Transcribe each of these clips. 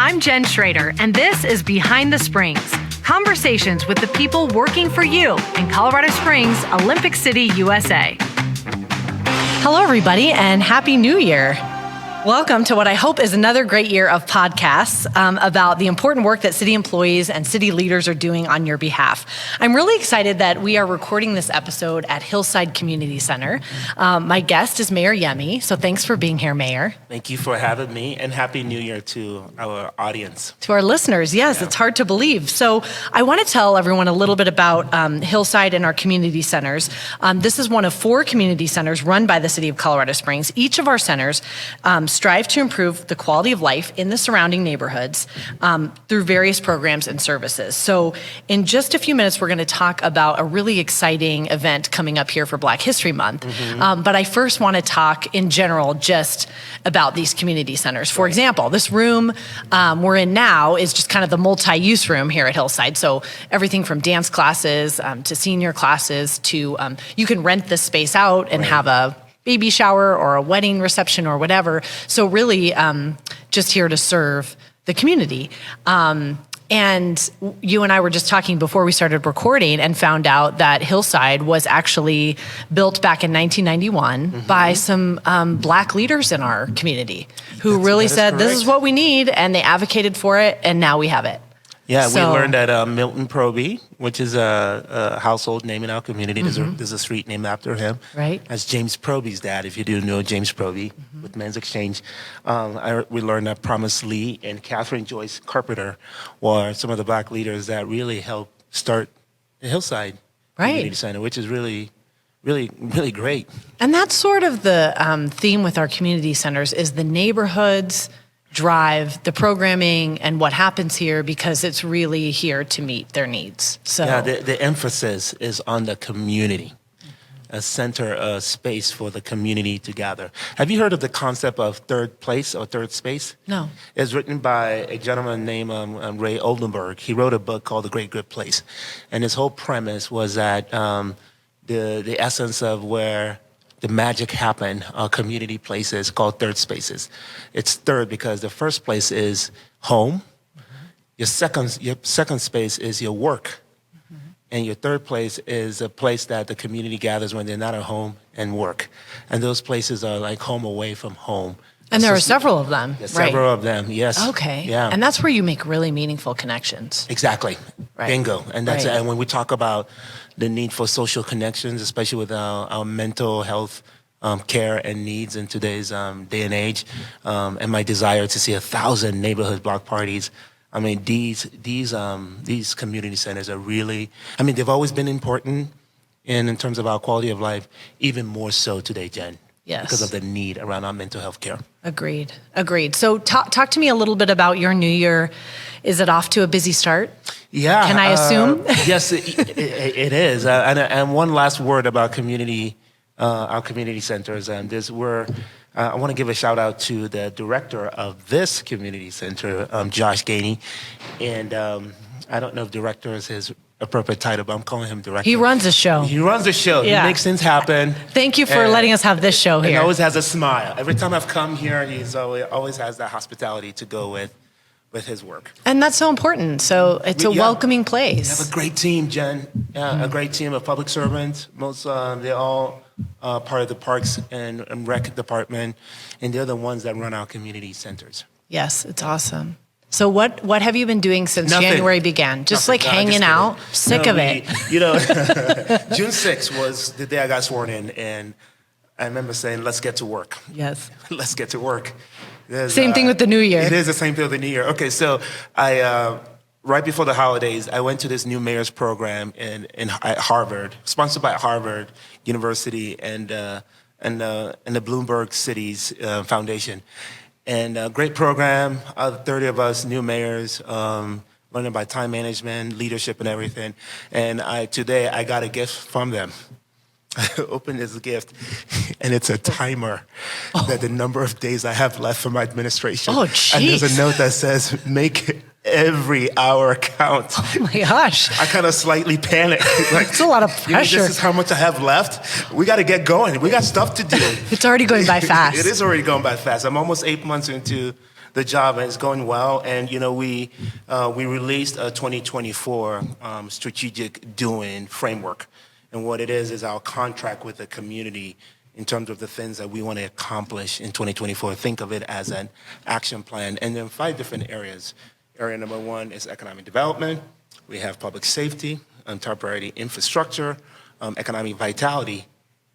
I'm Jen Schrader, and this is Behind the Springs, conversations with the people working for you in Colorado Springs, Olympic City, USA. Hello, everybody, and Happy New Year. Welcome to what I hope is another great year of podcasts about the important work that city employees and city leaders are doing on your behalf. I'm really excited that we are recording this episode at Hillside Community Center. My guest is Mayor Yemi, so thanks for being here, Mayor. Thank you for having me, and Happy New Year to our audience. To our listeners, yes, It's hard to believe. So I want to tell everyone a little bit about Hillside and our community centers. This is one of 4 community centers run by the City of Colorado Springs. Each of our centers strive to improve the quality of life in the surrounding neighborhoods through various programs and services. So in just a few minutes, we're going to talk about a really exciting event coming up here for Black History Month. But I first want to talk in general just about these community centers. For example, this room we're in now is just kind of the multi-use room here at Hillside. So everything from dance classes to senior classes to you can rent this space out and have a baby shower or a wedding reception or whatever. So really just here to serve the community. And you and I were just talking before we started recording and found out that Hillside was actually built back in 1991 by some Black leaders in our community who really said, this is what we need, and they advocated for it, and now we have it. Yeah, we learned that Milton Proby, which is a household name in our community, there's a street named after him. Right. That's James Proby's dad, if you do know James Proby, with Men's Exchange. We learned that Promise Lee and Catherine Joyce Carpenter were some of the Black leaders that really helped start the Hillside Community Center, which is really great. And that's sort of the theme with our community centers is the neighborhoods drive the programming and what happens here because it's really here to meet their needs. So yeah, the emphasis is on the community, a center, a space for the community to gather. Have you heard of the concept of third place or third space? No. It's written by a gentleman named Ray Oldenburg. He wrote a book called The Great Good Place. And his whole premise was that the essence of where the magic happened, community places called third spaces. It's third because the first place is home. Your second space is your work. And your third place is a place that the community gathers when they're not at home and work. And those places are like home away from home. And there are several of them, right? Several of them, yes. Okay. Yeah. And that's where you make really meaningful connections. Exactly. Right. Bingo. And that's and when we talk about the need for social connections, especially with our mental health care and needs in today's day and age, and my desire to see 1,000 neighborhood block parties. I mean, these community centers are really, I mean, they've always been important in terms of our quality of life, even more so today, Jen. Yes. Because of the need around our mental health care. Agreed. So talk to me a little bit about your new year. Is it off to a busy start? Yeah. Can I assume? Yes, it is. And one last word about our community centers. And I want to give a shout out to the director of this community center, Josh Gainey. And I don't know if director is his appropriate title, but I'm calling him director. He runs the show. Yeah. He makes things happen. Thank you for letting us have this show here. He always has a smile. Every time I've come here, he's always has that hospitality to go with his work. And that's so important. So it's a welcoming place. We have a great team, Jen. Yeah, a great team of public servants. They're all part of the Parks and Rec department, and they're the ones that run our community centers. Yes, it's awesome. So what have you been doing since Nothing. January began? Just hanging out? Sick of it. June 6th was the day I got sworn in, and I remember saying, let's get to work. Yes. Let's get to work. Same thing with the new year. It is the same thing with the new year. Okay, so I right before the holidays, I went to this new mayor's program at Harvard, sponsored by Harvard University and the Bloomberg Cities Foundation. And a great program, 30 of us, new mayors, learning about time management, leadership, and everything. And today I got a gift from them. I opened this gift, and it's a timer that the number of days I have left for my administration. Oh, jeez. And there's a note that says, make every hour count. Oh, my gosh. I kind of slightly panicked. It's a lot of pressure. This is how much I have left. We got to get going. We got stuff to do. It's already going by fast. It is already going by fast. I'm almost 8 months into the job, and it's going well. And we released a 2024 strategic doing framework, and what it is our contract with the community in terms of the things that we want to accomplish in 2024. Think of it as an action plan, and then 5 different areas. Area number 1 is economic development. We have public safety, top priority infrastructure, economic vitality,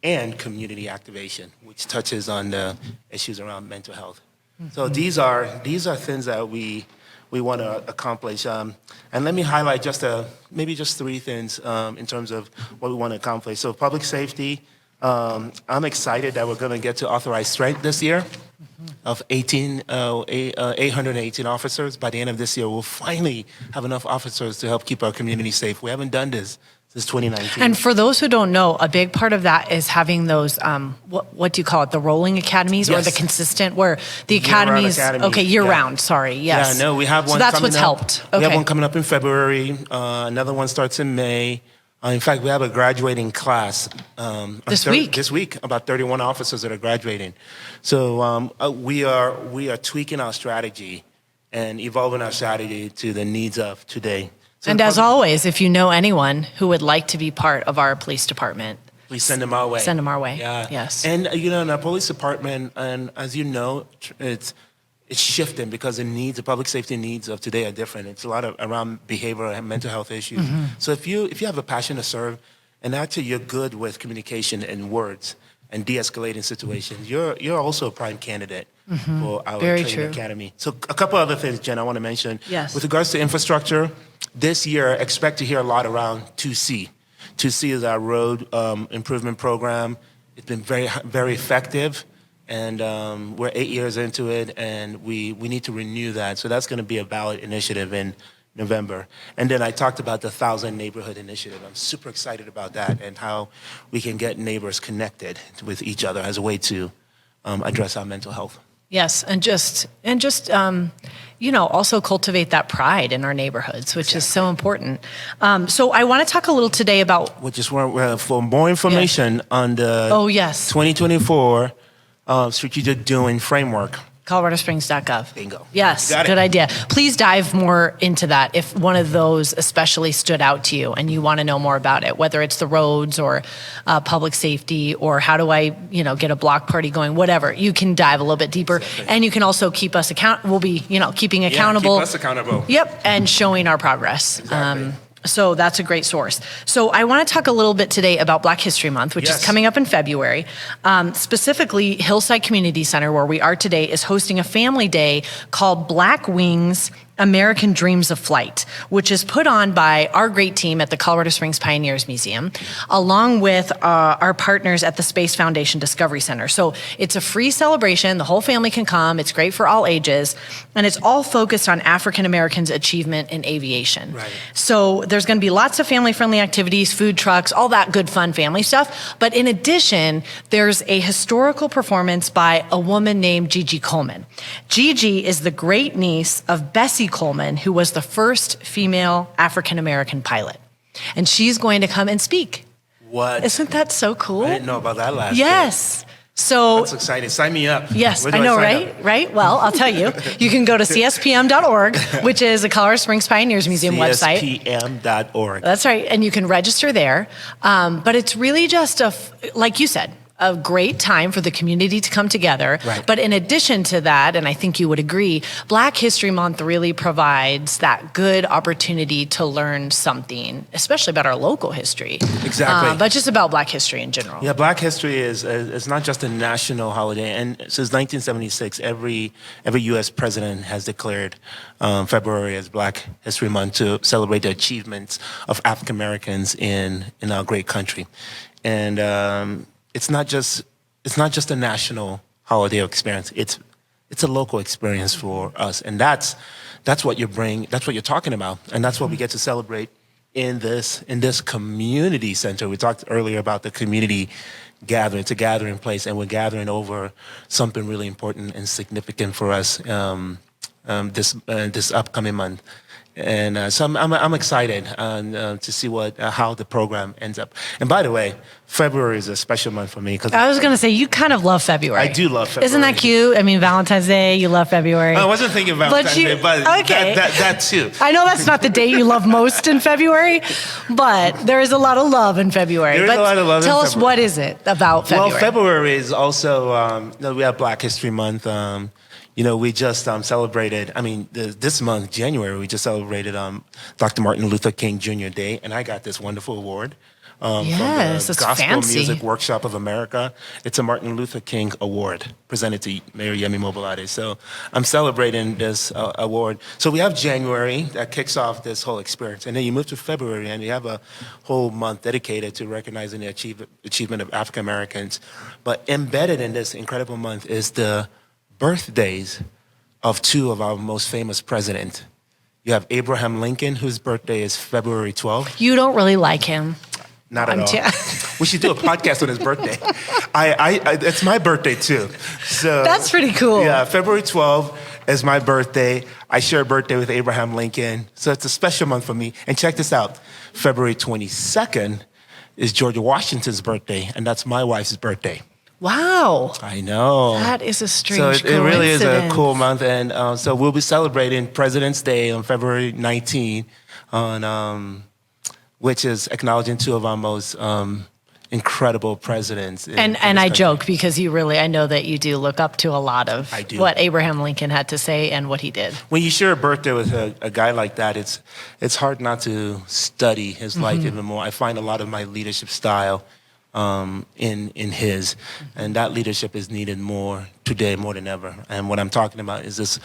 and community activation, which touches on the issues around mental health. So these are things that we want to accomplish. And let me highlight maybe just 3 things in terms of what we want to accomplish. So public safety, I'm excited that we're going to get to authorized strength this year of 818 officers. By the end of this year, we'll finally have enough officers to help keep our community safe. We haven't done this since 2019. And for those who don't know, a big part of that is having those, what do you call it, the rolling academies, Yes. or the consistent, where the academies, okay, year-round, sorry, yes. Yeah, no, we have one. So that's coming what's up. helped. We have Okay. one coming up in February. Another one starts in May. In fact, we have a graduating class This week. This week, about 31 officers that are graduating. So we are tweaking our strategy and evolving our strategy to the needs of today. So And as always, if you know anyone who would like to be part of our police department, please send them our way. send them our way. Yeah. Yes. And in our police department, and as you know, it's shifting because the public safety needs of today are different. It's a lot around behavioral and mental health issues. Mm-hmm. So if you have a passion to serve, and actually you're good with communication and words and de-escalating situations, you're also a prime candidate for our Very training true. academy. So a couple other things, Jen, I want to mention. Yes. With regards to infrastructure, this year expect to hear a lot around 2C. 2C is our road improvement program. It's been very, very effective. And we're 8 years into it, and we need to renew that. So that's going to be a ballot initiative in November. And then I talked about the 1,000 Neighborhood Initiative. I'm super excited about that and how we can get neighbors connected with each other as a way to address our mental health. Yes, and just also cultivate that pride in our neighborhoods, which is so important. So I want to talk a little today about For more information on the 2024 strategic doing framework. coloradosprings.gov. Bingo. Yes, Got it. good idea. Please dive more into that if one of those especially stood out to you and you want to know more about it, whether it's the roads or public safety or how do I, get a block party going, whatever. You can dive a little bit deeper. Exactly. And you can also keep us we'll be, keeping accountable. Keep us accountable. Yep, and showing our progress. Exactly. So that's a great source. So I want to talk a little bit today about Black History Month, which is coming up in February. Specifically, Hillside Community Center, where we are today, is hosting a family day called Black Wings American Dreams of Flight, which is put on by our great team at the Colorado Springs Pioneers Museum, along with our partners at the Space Foundation Discovery Center. So it's a free celebration. The whole family can come. It's great for all ages. And it's all focused on African Americans' achievement in aviation. Right. So there's going to be lots of family-friendly activities, food trucks, all that good, fun family stuff. But in addition, there's a historical performance by a woman named Gigi Coleman. Gigi is the great niece of Bessie Coleman, who was the first female African-American pilot. And she's going to come and speak. What? Isn't that so cool? I didn't know about that last Yes. So That's exciting. Sign me up. yes, Where do I know, sign right? up? Right? Well, I'll tell you. You can go to cspm.org, which is the Colorado Springs Pioneers Museum website. CSPM.org. That's right. And you can register there. But it's really just like you said, a great time for the community to come together. Right. But in addition to that, and I think you would agree, Black History Month really provides that good opportunity to learn something, especially about our local history. Exactly. But just about Black history in general. Yeah, Black History is not just a national holiday, and since 1976, every U.S. president has declared February as Black History Month to celebrate the achievements of African Americans in our great country, and it's not just a national holiday experience. It's a local experience for us, and that's what that's what you're talking about, and that's what we get to celebrate in this community center. We talked earlier about the community gathering. It's a gathering place, and we're gathering over something really important and significant for us this upcoming month. So I'm excited to see how the program ends up. And by the way, February is a special month for me because I was going to say, you kind of love February. I do love February. Isn't that cute? I mean, Valentine's Day, you love February. I wasn't thinking Valentine's Day, but okay. that too. I know that's not the date you love most in February, but there is a lot of love in February. There is a lot of love in Tell us, February. what is it about February? Well, February is also, we have Black History Month. We just celebrated, this month, January, we just celebrated Dr. Martin Luther King Jr. Day, and I got this wonderful award from Yes, the it's Gospel fancy. Music Workshop of America. It's a Martin Luther King Award presented to Mayor Yemi Mobolade. So I'm celebrating this award. So we have January that kicks off this whole experience, and then you move to February, and you have a whole month dedicated to recognizing the achievement of African Americans. But embedded in this incredible month is the birthdays of two of our most famous presidents. You have Abraham Lincoln, whose birthday is February 12th. You don't really like him. Not at all. We should do a podcast on his birthday. It's my birthday too. So That's pretty cool. Yeah, February 12th is my birthday. I share a birthday with Abraham Lincoln. So it's a special month for me. And check this out. February 22nd is George Washington's birthday, and that's my wife's birthday. Wow. I know. That is a strange So it really is a coincidence. cool month. And so we'll be celebrating President's Day on February 19, which is acknowledging two of our most incredible presidents. And I joke because I know that you do look up to a lot of what Abraham Lincoln had to say and what he did. When you share a birthday with a guy like that, it's hard not to study his life even more. I find a lot of my leadership style in his, and that leadership is needed more today more than ever. And what I'm talking about is this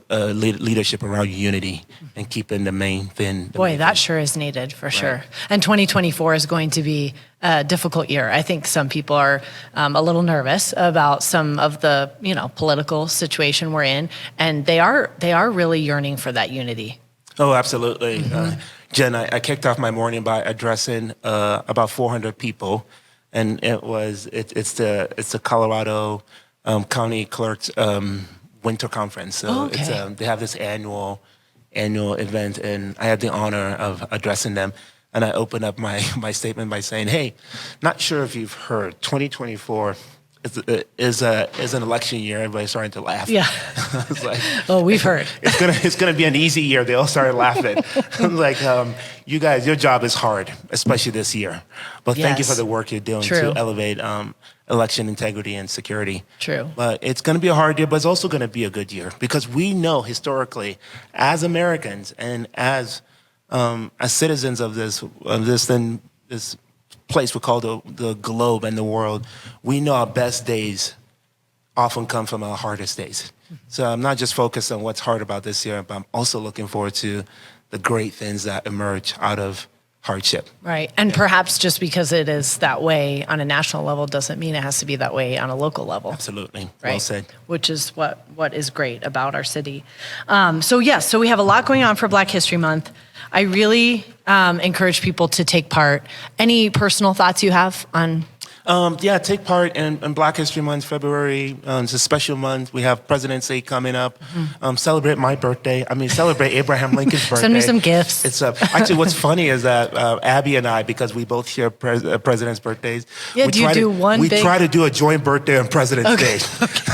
leadership around unity and keeping the main thing. Boy, that sure is needed for sure. And 2024 is going to be a difficult year. I think some people are a little nervous about some of the political situation we're in, and they are really yearning for that unity. Oh, absolutely. Jen, I kicked off my morning by addressing about 400 people. And it's the Colorado County Clerks Winter Conference. So they have this annual event, and I had the honor of addressing them. And I opened up my statement by saying, "Hey, not sure if you've heard, 2024 is an election year." Everybody's starting to laugh. Yeah. I was like, "Oh, we've heard it's gonna be an easy year." They all started laughing. I'm like, "You guys, your job is hard, especially this year. But thank you for the work you're doing to elevate election integrity and security." True. But it's going to be a hard year, but it's also going to be a good year because we know historically, as Americans and as citizens of this place we call the globe and the world, we know our best days often come from our hardest days. So I'm not just focused on what's hard about this year, but I'm also looking forward to the great things that emerge out of hardship. Right. And perhaps just because it is that way on a national level doesn't mean it has to be that way on a local level. Absolutely. Right. Well said. Which is what is great about our city. So we have a lot going on for Black History Month. I really encourage people to take part. Any personal thoughts you have on? Take part in Black History Month. February is a special month. We have President's Day coming up. Celebrate my birthday. Celebrate Abraham Lincoln's birthday. Send me some gifts. It's actually what's funny is that Abby and I, because we both share presidents' birthdays. Yeah, we try to do a joint birthday on President's Day.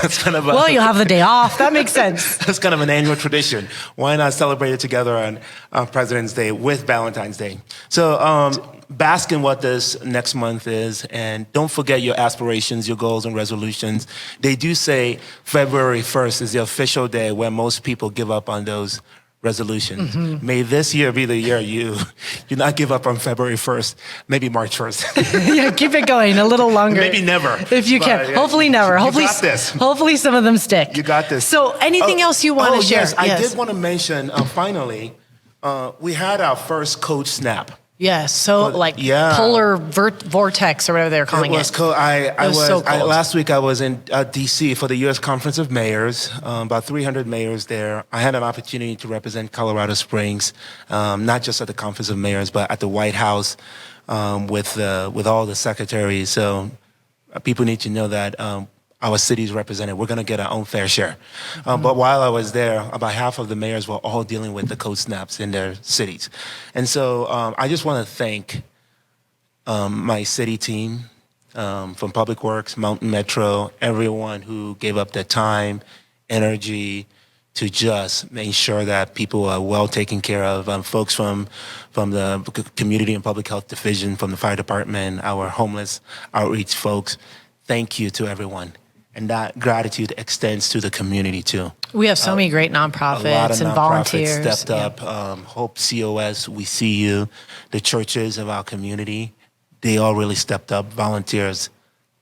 That's kind of well, you'll have the day off. That makes sense. That's kind of an annual tradition. Why not celebrate it together on President's Day with Valentine's Day? So bask in what this next month is, and don't forget your aspirations, your goals, and resolutions. They do say February 1st is the official day where most people give up on those resolutions. May this year be the year you not give up on February 1st, maybe March 1st. Yeah, keep it going a little longer. Maybe never. If you can. Yeah. Hopefully never. You got this. Hopefully some of them stick. You got this. So anything else you want to share? Yes, I did want to mention, finally, we had our first Code Snap. Yes, so polar vortex or whatever they're calling it. It was cool. Last week I was in D.C. for the U.S. Conference of Mayors, about 300 mayors there. I had an opportunity to represent Colorado Springs, not just at the Conference of Mayors, but at the White House with all the secretaries. So people need to know that our city's represented. We're going to get our own fair share. But while I was there, about half of the mayors were all dealing with the cold snaps in their cities. And so I just want to thank my city team from Public Works, Mountain Metro, everyone who gave up their time, energy, to just make sure that people are well taken care of. Folks from the Community and Public Health Division, from the fire department, our homeless outreach folks, thank you to everyone. And that gratitude extends to the community too. We have so many great nonprofits A lot of and nonprofits volunteers. stepped up. Hope COS, we see you. The churches of our community, they all really stepped up. Volunteers,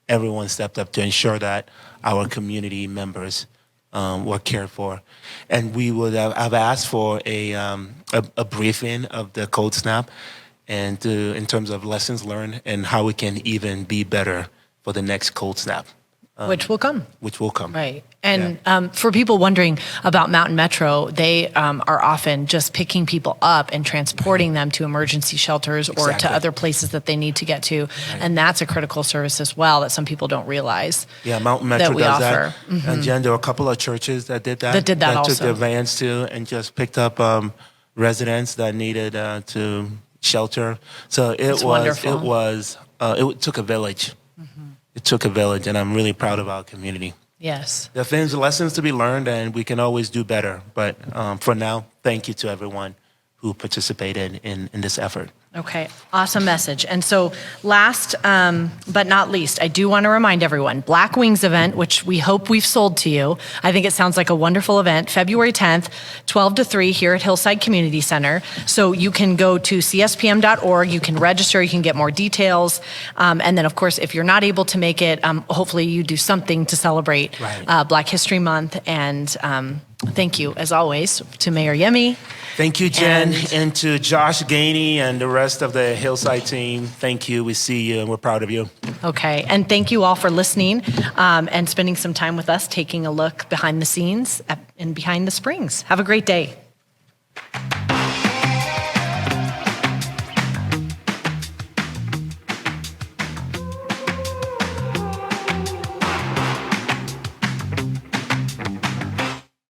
everyone stepped up to ensure that our community members were cared for. And we would have asked for a briefing of the cold snap and in terms of lessons learned and how we can even be better for the next cold snap. Which will come. Which will come. Right. And for people wondering about Mountain Metro, they are often just picking people up and transporting them to emergency shelters or to other places that they need to get to. Right. And that's a critical service as well that some people don't realize. Yeah, Mountain Metro does offer. that. And Jen, there were a couple of churches that did that. That also. Took their vans to and just picked up residents that needed to shelter. So it took a village. It took a village, and I'm really proud of our community. Yes. There are things, lessons to be learned, and we can always do better. But for now, thank you to everyone who participated in this effort. Okay, awesome message. And so last but not least, I do want to remind everyone, Black Wings event, which we hope we've sold to you. I think it sounds like a wonderful event, February 10th, 12 to 3 here at Hillside Community Center. So you can go to cspm.org, you can register, you can get more details. And then of course, if you're not able to make it, hopefully you do something to celebrate Black History Month. And thank you, as always, to Mayor Yemi. Thank you, Jen, and to Josh Gainey and the rest of the Hillside team. Thank you. We see you, and we're proud of you. Okay, and thank you all for listening and spending some time with us, taking a look behind the scenes and behind the springs. Have a great day.